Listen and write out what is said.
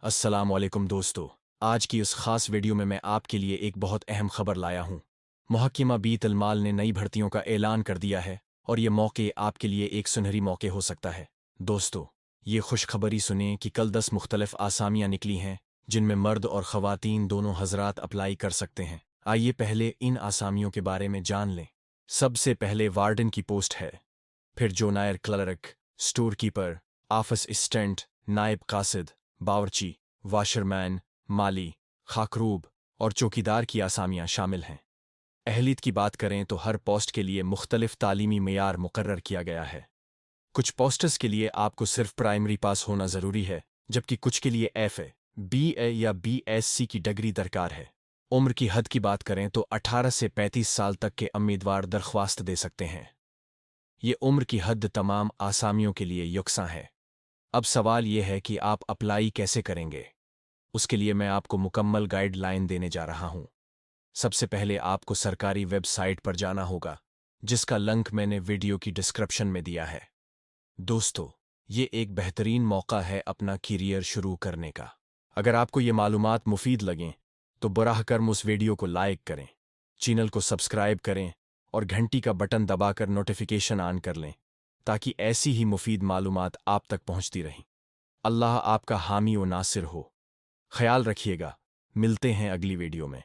अस्सलाम वालेकुम दोस्तों। आज की उस खास वीडियो में मैं आपके लिए एक बहुत अहम खबर लाया हूँ। महकमा बीतुल माल ने नई भर्तियों का ऐलान कर दिया है और ये मौके आपके लिए एक सुनहरी मौके हो सकता है। दोस्तों, ये खुशखबरी सुने कि कल 10 मुख्तलिफ आसामियाँ निकली हैं जिनमें मर्द और ख़वातीन दोनों हजरात अप्लाई कर सकते हैं। आइए पहले इन आसामियों के बारे में जान लें। सबसे पहले वार्डन की पोस्ट है, फिर junior clerk, store keeper, office assistant, नायब कासिद, बावर्ची, वाशरमैन, माली, खाकरूब और चौकीदार की आसामियां शामिल हैं। अहलियत की बात करें तो हर पोस्ट के लिए मुख्तलिफ तालीमी मेयार मुकर्रर किया गया है। कुछ पोस्ट्स के लिए आपको सिर्फ प्राइमरी पास होना ज़रूरी है, जबकि कुछ के लिए एफए, बीए या बीएससी की डिग्री दरकार है। उम्र की हद की बात करें तो 18 से 35 साल तक के उम्मीदवार दरख्वास्त दे सकते हैं। ये उम्र की हद तमाम आसामियों के लिए यकसा है। अब सवाल ये है कि आप अप्लाई कैसे करेंगे। उसके लिए मैं आपको मुकम्मल गाइडलाइन देने जा रहा हूँ। सबसे पहले आपको सरकारी वेबसाइट पर जाना होगा, जिसका लिंक मैंने वीडियो की डिस्क्रिप्शन में दिया है। दोस्तों, ये एक बेहतरीन मौका है अपना करियर शुरू करने का। अगर आपको ये मालूमात मुफीद लगें तो बराह करम उस वीडियो को लाइक करें, चैनल को सब्सक्राइब करें और घंटी का बटन दबाकर नोटिफिकेशन ऑन कर लें, ताकि ऐसी ही मुफीद मालूमात आप तक पहुंचती रहें। अल्लाह आपका हामी व नासिर हो। ख्याल रखिएगा। मिलते हैं अगली वीडियो में।